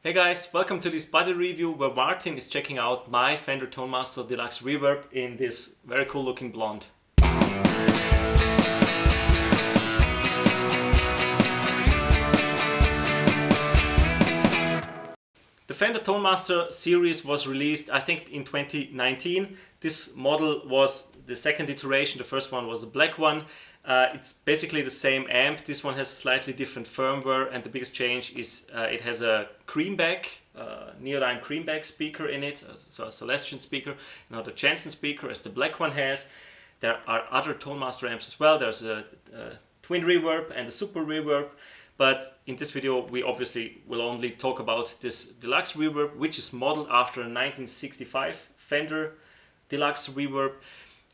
Hey guys, welcome to this body review where Martin is checking out my Fender Tonemaster Deluxe Reverb in this very cool looking blonde. The Fender Tonemaster series was released, I think, in 2019. This model was the second iteration. The first one was a black one. It's basically the same amp. This one has slightly different firmware, and the biggest change is it has a creamback, neodyne creamback speaker in it, so a Celestian speaker, not a Jensen speaker as the black one has. There are other Tonemaster amps as well. There's a twin reverb and a super reverb. But in this video, we obviously will only talk about this Deluxe Reverb, which is modeled after a 1965 Fender Deluxe Reverb.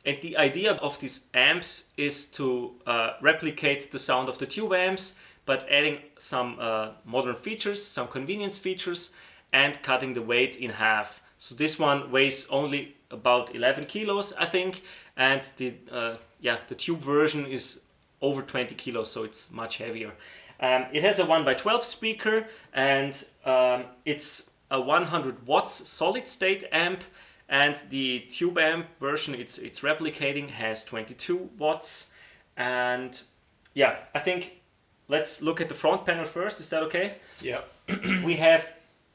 And the idea of these amps is to replicate the sound of the tube amps, but adding some modern features, some convenience features, and cutting the weight in half. So this one weighs only about 11 kilos, I think, and the tube version is over 20 kilos, so it's much heavier. It has a 1x12 speaker, and it's a 100 watts solid state amp, and the tube amp version it's replicating has 22 watts. And yeah, I think let's look at the front panel first. Is that okay? Yeah. We have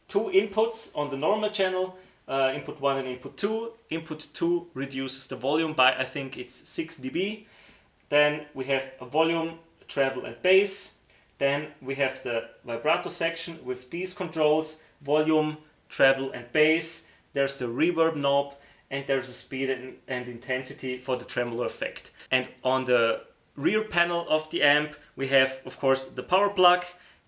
two inputs on the normal channel, input 1 and input 2. Input 2 reduces the volume by, I think it's 6 dB. Then we have a volume, treble and bass. Then we have the vibrato section with these controls, volume, treble and bass. There's the reverb knob, and there's a speed and intensity for the tremolo effect. And on the rear panel of the amp, we have, of course, the power plug,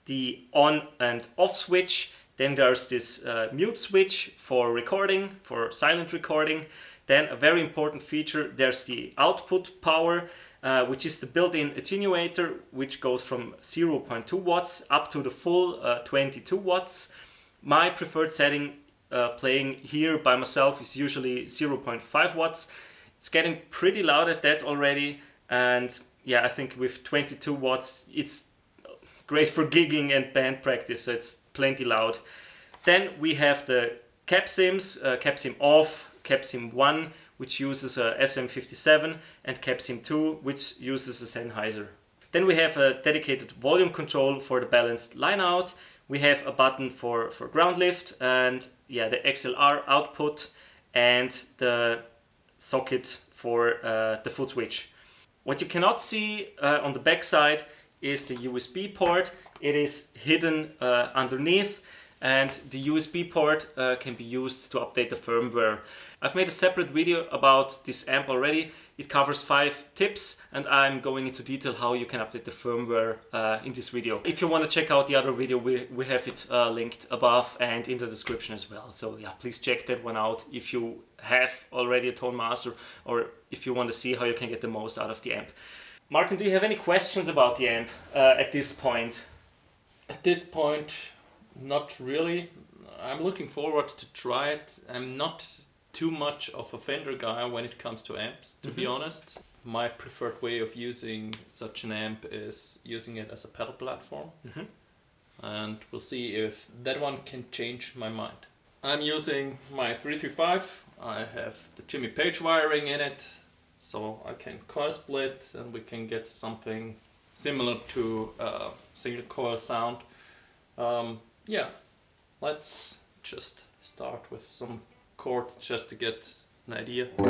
the on and off switch. Then there's this mute switch for recording, for silent recording. Then a very important feature, there's the output power, which is the built-in attenuator, which goes from 0.2 watts up to the full 22 watts. My preferred setting playing here by myself is usually 0.5 watts. It's getting pretty loud at that already, and yeah, I think with 22 watts it's great for gigging and band practice, so it's plenty loud. Then we have the cap sims, cap sim off, cap sim 1, which uses a SM57, and cap sim 2, which uses a Sennheiser. Then we have a dedicated volume control for the balanced line out. We have a button for ground lift, and yeah, the XLR output, and the socket for the foot switch. What you cannot see on the back side is the USB port. It is hidden underneath, and the USB port can be used to update the firmware. I've made a separate video about this amp already. It covers 5 tips, and I'm going into detail how you can update the firmware in this video. If you want to check out the other video, we have it linked above and in the description as well. So yeah, please check that one out if you have already a Tonemaster, or if you want to see how you can get the most out of the amp. Martin, do you have any questions about the amp at this point? At this point, not really. I'm looking forward to try it. I'm not too much of a Fender guy when it comes to amps, to be honest. My preferred way of using such an amp is using it as a pedal platform. And we'll see if that one can change my mind. I'm using my 335. I have the Jimmy Page wiring in it, so I can coil split and we can get something similar to a single coil sound. Yeah, let's just start with some chords just to get an idea. You want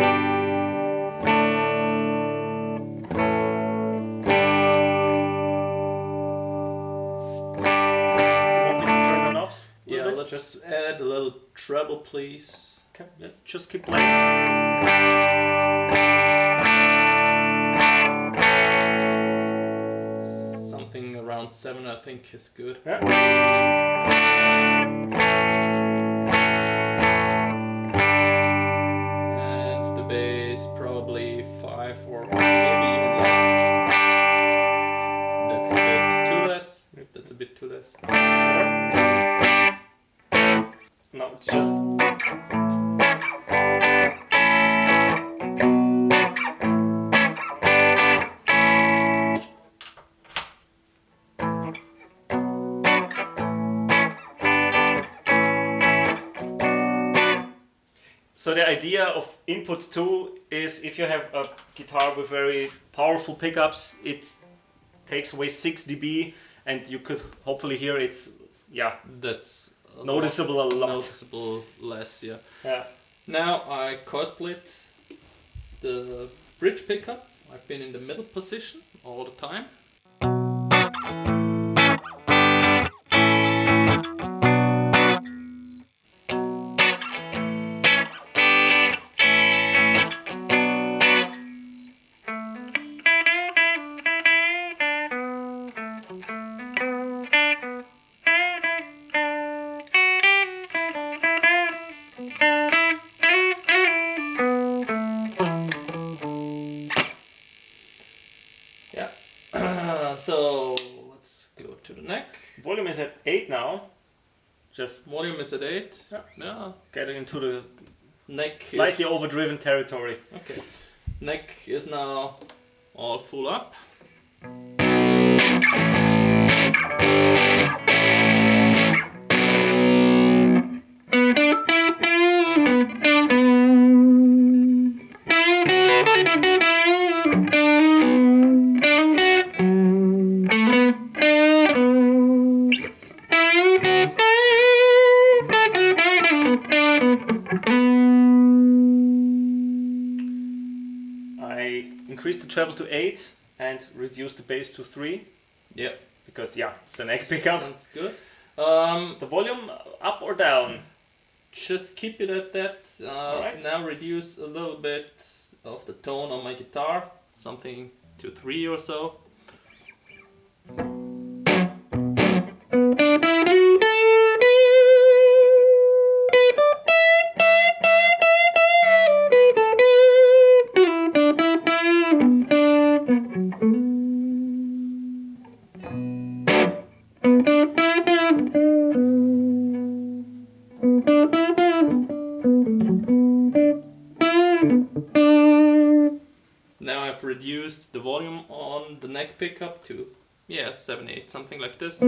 me to turn the knobs? Yeah, let's just add a little treble, please. Okay, yeah, just keep playing. Something around 7 I think is good. Yeah. Probably 5 or maybe even less. That's a bit too less. That's a bit too less. No, it's just... So the idea of input 2 is if you have a guitar with very powerful pickups, it takes away 6 dB, and you could hopefully hear it's That's noticeable a lot. Noticeable less, yeah. Yeah. Now I coil split the bridge pickup. I've been in the middle position all the time. So let's go to the neck. Volume is at 8 now. Just volume is at 8. Yeah. Getting into the neck slightly overdriven territory. Okay. Neck is now all full up. Increase the treble to 8 and reduce the bass to 3. Yeah. Because it's the neck pickup. That's good. The volume up or down? Just keep it at that. Right. Now reduce a little bit of the tone on my guitar. Something to 3 or so. Now I've reduced the volume on the neck pickup to 7, 8, something like this.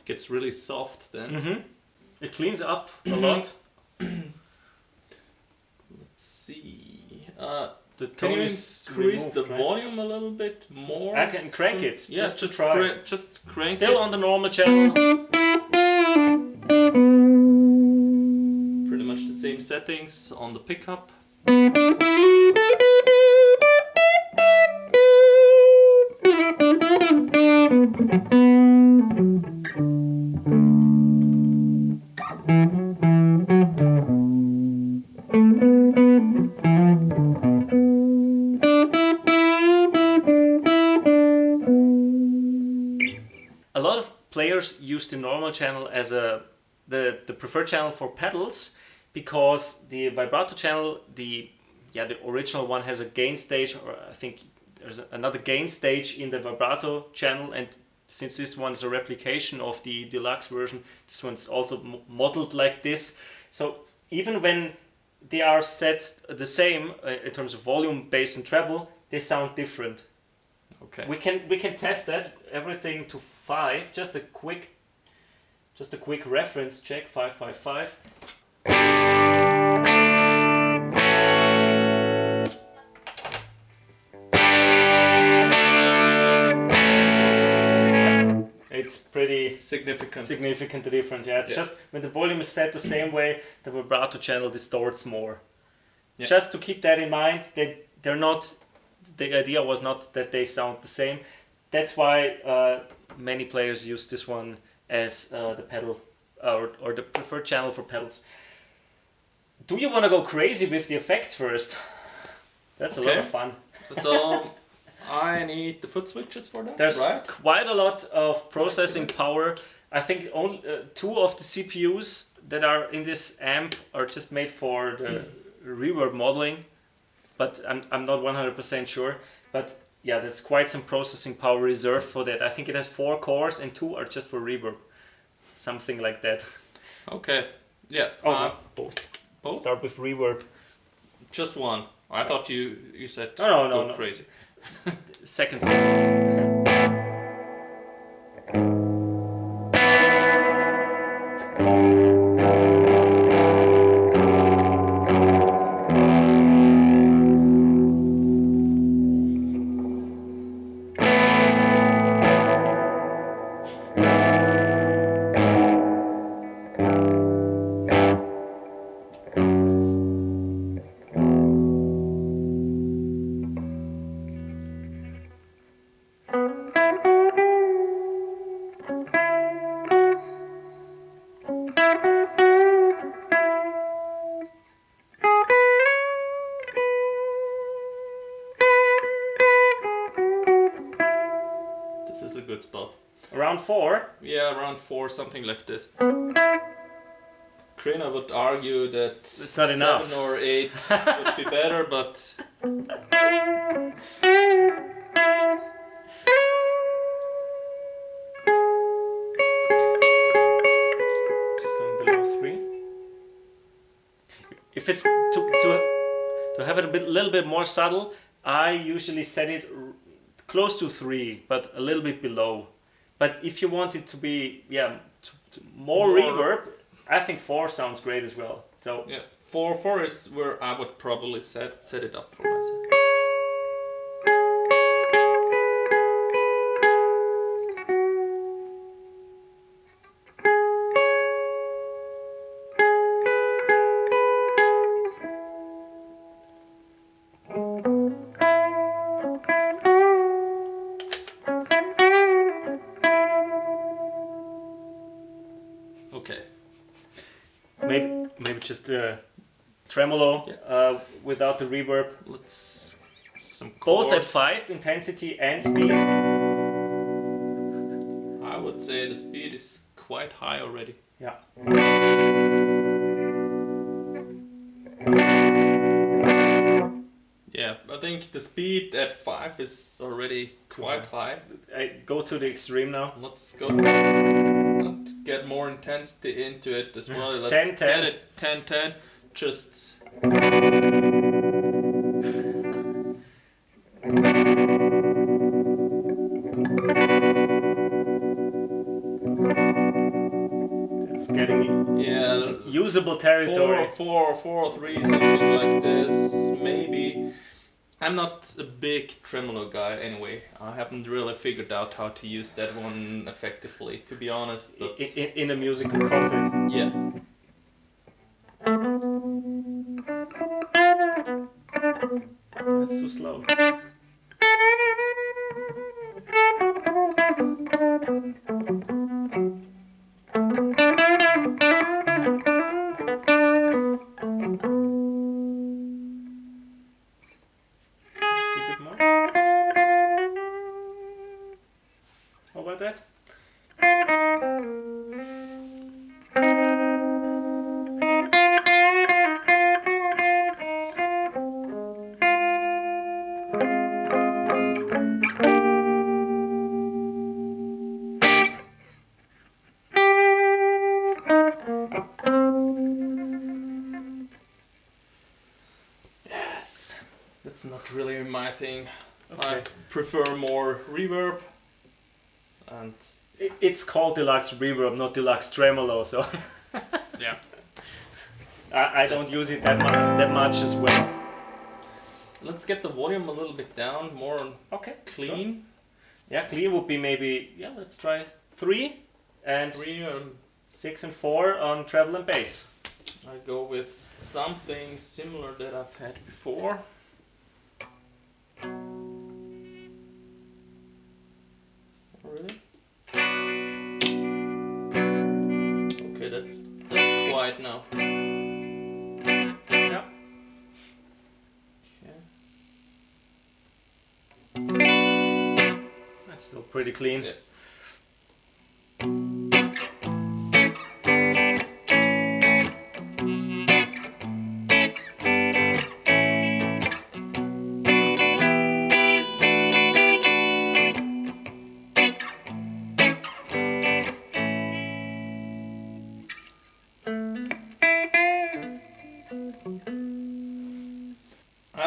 Gets really soft then. Mm-hmm. It cleans up a lot. Let's see. The Can tone you is increase removed, the right? volume a little bit more? I can crank it. Yeah, just try. Just crank Still it. on the normal channel. Pretty much the same settings on the pickup. A lot of players use the normal channel as the preferred channel for pedals, because the Vibrato Channel, the original one, has a gain stage, or I think there's another gain stage in the Vibrato Channel, and since this one's a replication of the deluxe version, this one's also modeled like this. So even when they are set the same in terms of volume, bass and treble, they sound different. Okay. We can test that, everything to 5. Just a quick reference check. 5, 5, 5. It's pretty significant difference. Yeah, it's just when the volume is set the same way, the vibrato channel distorts more. Yeah. Just to keep that in mind, they're not. The idea was not that they sound the same. That's why many players use this one as the pedal or the preferred channel for pedals. Do you want to go crazy with the effects first? That's a lot of fun. So I need the foot switches for that. There's quite a lot of processing power. I think only 2 of the CPUs that are in this amp are just made for the reverb modeling, but I'm not 100% sure. But yeah, that's quite some processing power reserved for that. I think it has 4 cores and 2 are just for reverb, something like that. Okay. Yeah. Both. Oh? Start with reverb. Just one. I thought you said No. crazy. Second step. This is a good spot. Around 4. Yeah, around 4, something like this. Krina would argue that It's not 7 enough. or 8 would be better, but Just going below 3. If it's to have it a little bit more subtle, I usually set it close to 3, but a little bit below. But if you want it to be more reverb, I think 4 sounds great as well. So yeah, 4 is where I would probably set it up for myself. Okay. maybe just tremolo without the reverb. Let's some Both chord. at 5 intensity and speed. I would say the speed is quite high already. Yeah. Yeah, I think the speed at 5 is already quite high. I go to the extreme now. Let's go and get more intensity into it as well. Let's 10, 10. get it 10-10. Just It's getting yeah, usable territory. 4 or 3, something like this. Maybe. I'm not a big tremolo guy anyway. I haven't really figured out how to use that one effectively, to be honest. But In a musical context. yeah. That's too slow. Just keep it more. How about that? That's not really my thing. Okay. I prefer more reverb. And It's called Deluxe Reverb, not Deluxe Tremolo, so yeah. I don't use it that much as well. Let's get the volume a little bit down, more Okay. clean. Sure. Yeah, clean would be maybe, let's try 3 and 3 6 and 4 on treble and bass. I go with something similar that I've had before. Really? Okay, that's quiet now. Yeah. Okay. That's still pretty clean. Yeah.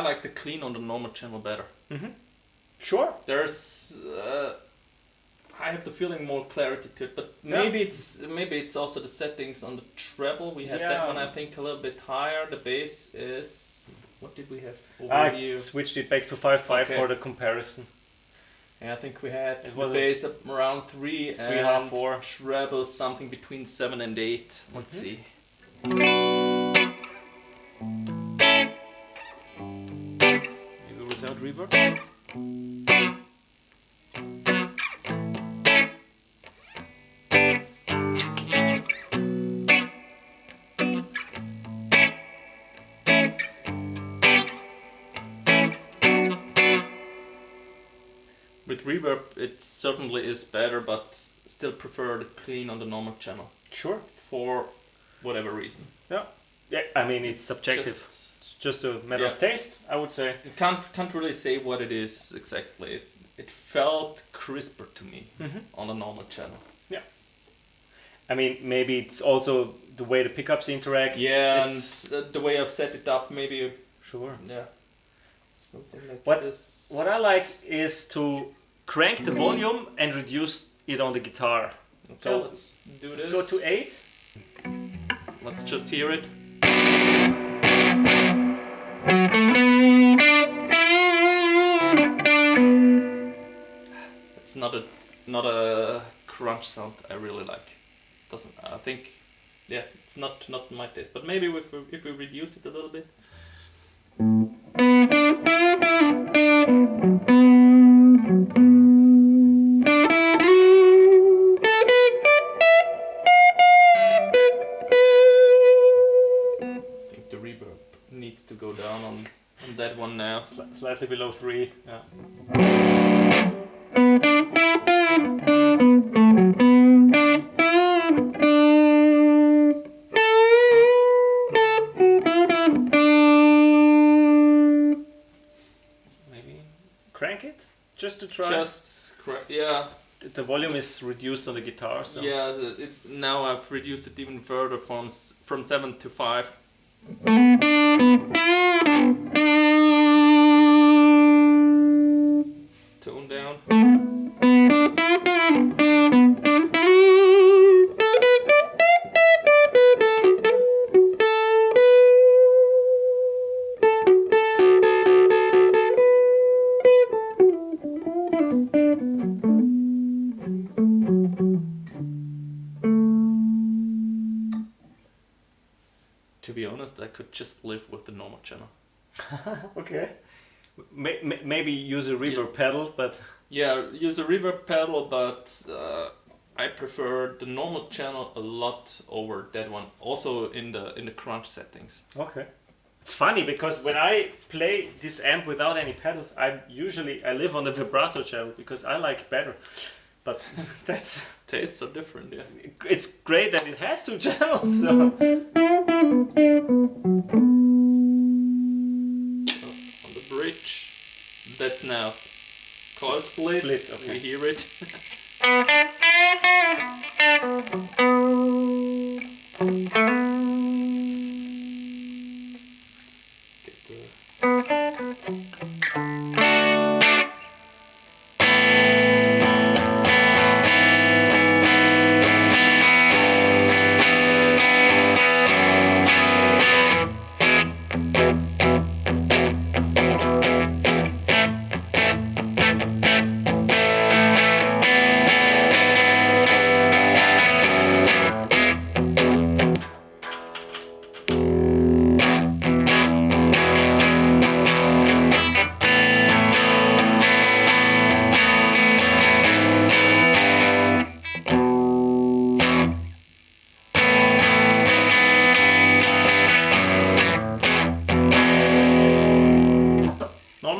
like the clean on the normal channel better. Sure. There's I have the feeling more clarity to it, but maybe it's also the settings on the treble. We had that one I think a little bit higher. The bass is, what did we have? I switched it back to 5.5 for the comparison. And I think we had the bass up around 3 and 3.5, 4. Treble something between 7 and 8. Let's see. Maybe without reverb. With reverb, it certainly is better, but still prefer the clean on the normal channel. Sure. For whatever reason. Yeah. Yeah. I mean, it's subjective. It's just a matter of taste, I would say. You can't really say what it is exactly. It felt crisper to me on a normal channel. Yeah. I mean, maybe it's also the way the pickups interact. Yeah, and the way I've set it up, maybe. Sure. Yeah. Something like this. What I like is to crank the volume and reduce it on the guitar. Okay, so let's do this. Let's go to 8. Let's just hear it. It's not a crunch sound I really like. I think, it's not my taste. But maybe if we reduce it a little bit. I think the reverb needs to go down on that one now. Slightly below 3. Yeah. Maybe crank it just to try. The volume is reduced on the guitar. So. Yeah, now I've reduced it even further from 7 to 5. Tone down. To be honest, I could just live with the normal channel. Okay. Maybe use a reverb pedal, but... Yeah, use a reverb pedal, but I prefer the normal channel a lot over that one. Also in the crunch settings. Okay. It's funny because when I play this amp without any pedals, I live on the vibrato channel because I like better. But that's... Tastes are different, yeah. It's great that it has 2 channels, so... On the bridge, that's now coil split. Okay. We hear it.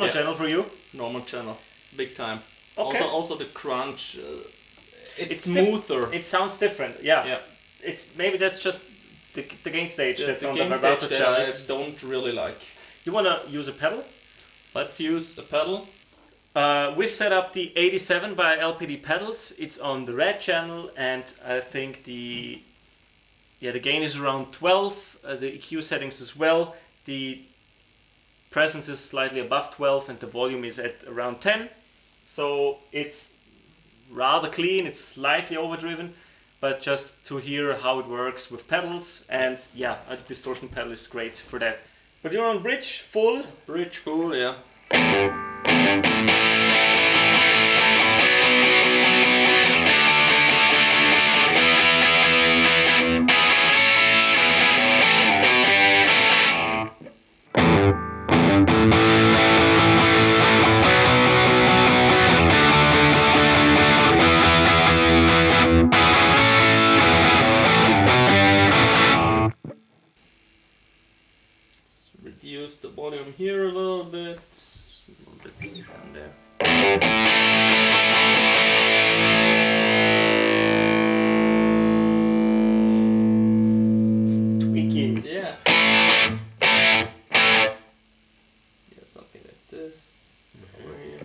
Channel for you? Normal channel, big time. Okay. Also the crunch, it's smoother. It sounds different. Yeah. Yeah. It's maybe that's just the gain stage that's the on the gain Vibrato stage Channel. that I don't really like. You wanna use a pedal? Let's use a pedal. We've set up the 87 by LPD pedals. It's on the red channel, and I think the gain is around 12. The EQ settings as well. The presence is slightly above 12 and the volume is at around 10. So it's rather clean, it's slightly overdriven, but just to hear how it works with pedals, and yeah, a distortion pedal is great for that. But you're on bridge full? Bridge full, yeah. Reduce the volume here a little bit down there. Tweaking. Yeah. Yeah, something like this over here.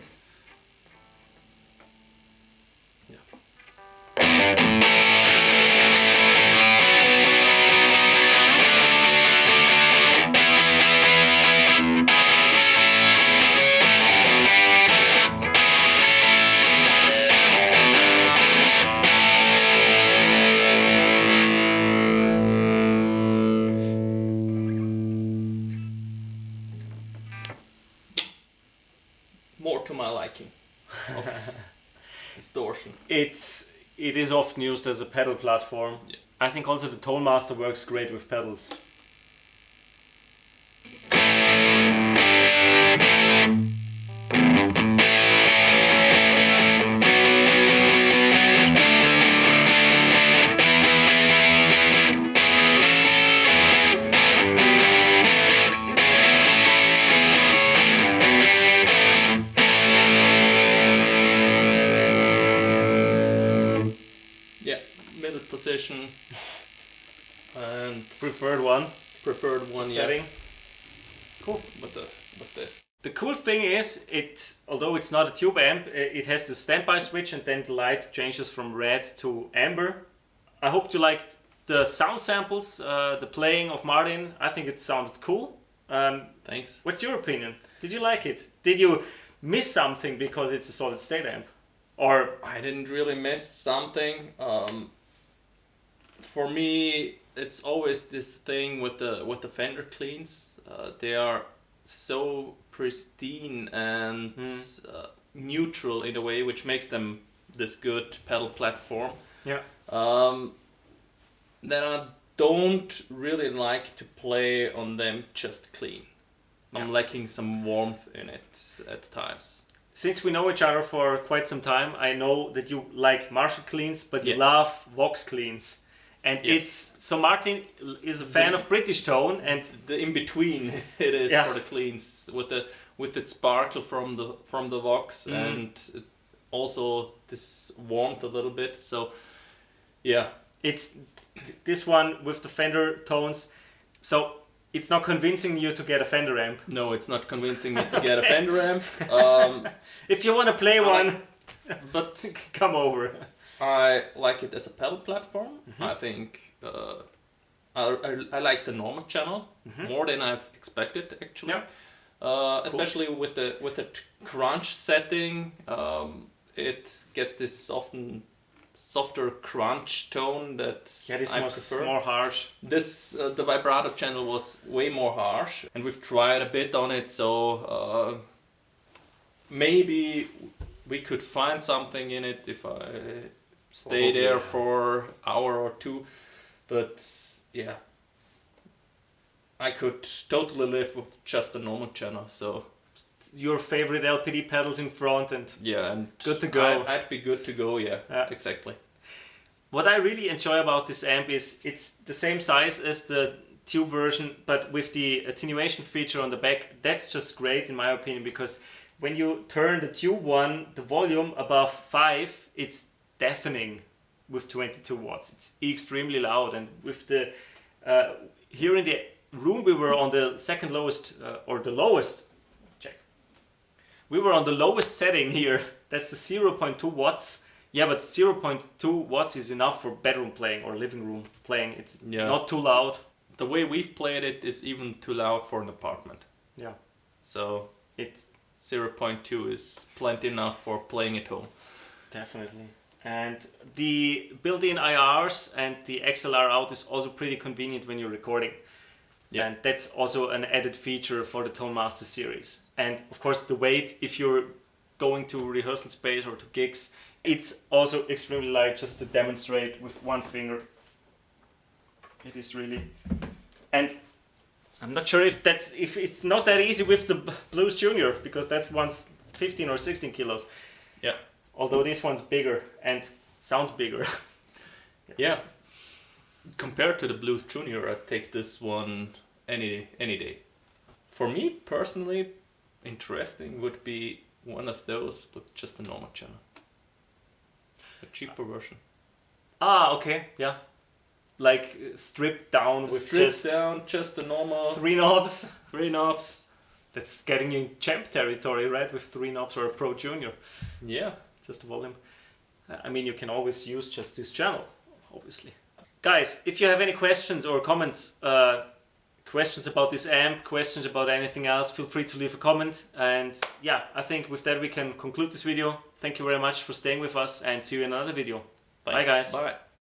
More to my liking of distortion. It is often used as a pedal platform. Yeah. I think also the Tone Master works great with pedals. Middle position and Preferred one. preferred one, yeah. Setting. Cool. With this. The cool thing is, although it's not a tube amp, it has the standby switch and then the light changes from red to amber. I hope you liked the sound samples, the playing of Martin. I think it sounded cool. Thanks. What's your opinion? Did you like it? Did you miss something because it's a solid state amp? Or I didn't really miss something. For me, it's always this thing with the Fender cleans. They are so pristine and neutral in a way, which makes them this good pedal platform. yeah, Then I don't really like to play on them just clean. I'm lacking some warmth in it at times. since we know each other for quite some time, I know that you like Marshall cleans, but you Yeah. love Vox cleans. And Yes. so Martin is a fan of British tone, and The in between it is Yeah. for the cleans with its sparkle from the Vox and also this warmth a little bit. So yeah, it's this one with the Fender tones. So it's not convincing you to get a Fender amp. no, it's not convincing me to get a Fender amp. If you want to play one, But come over. I like it as a pedal platform. I think I like the normal channel more than I've expected actually. Yeah. Especially with the crunch setting, it gets this softer crunch tone that This I was prefer. more harsh. This the Vibrato Channel was way more harsh, and we've tried a bit on it. So maybe we could find something in it if I stay there for an hour or two. But yeah, I could totally live with just a normal channel. So Your favorite LPD pedals in front, and yeah, and Good to go. I'd be good to go. Yeah, Yeah. exactly. what I really enjoy about this amp is it's the same size as the tube version, but with the attenuation feature on the back. That's just great in my opinion, because when you turn the tube one, the volume above 5, it's deafening with 22 watts. It's extremely loud, and with the here in the room we were on the second lowest or the lowest. Check. We were on the lowest setting here. That's the 0.2 watts. Yeah, but 0.2 watts is enough for bedroom playing or living room playing. It's Yeah. not too loud. The way we've played it is even too loud for an apartment. Yeah. So It's 0.2 is plenty enough for playing at home. definitely. And the built-in IRs and the XLR out is also pretty convenient when you're recording. Yeah. And that's also an added feature for the Tone Master series. And of course the weight, if you're going to rehearsal space or to gigs, it's also extremely light. Just to demonstrate with one finger. It is really, and I'm not sure if it's not that easy with the Blues Junior, because that one's 15 or 16 kilos. Yeah. Although this one's bigger and sounds bigger. Yeah. Compared to the Blues Junior, I'd take this one any day. For me personally, interesting would be one of those with just a normal channel. A cheaper version. Ah, okay, yeah. Like stripped down with just a normal 3 knobs. 3 knobs. That's getting you in champ territory, right? With 3 knobs or a Pro Junior. Yeah. Just a volume. I mean, you can always use just this channel, obviously. Guys, if you have any questions or comments, questions about this amp, questions about anything else, feel free to leave a comment. And yeah, I think with that we can conclude this video. Thank you very much for staying with us, and see you in another video. Thanks. Bye guys. Bye.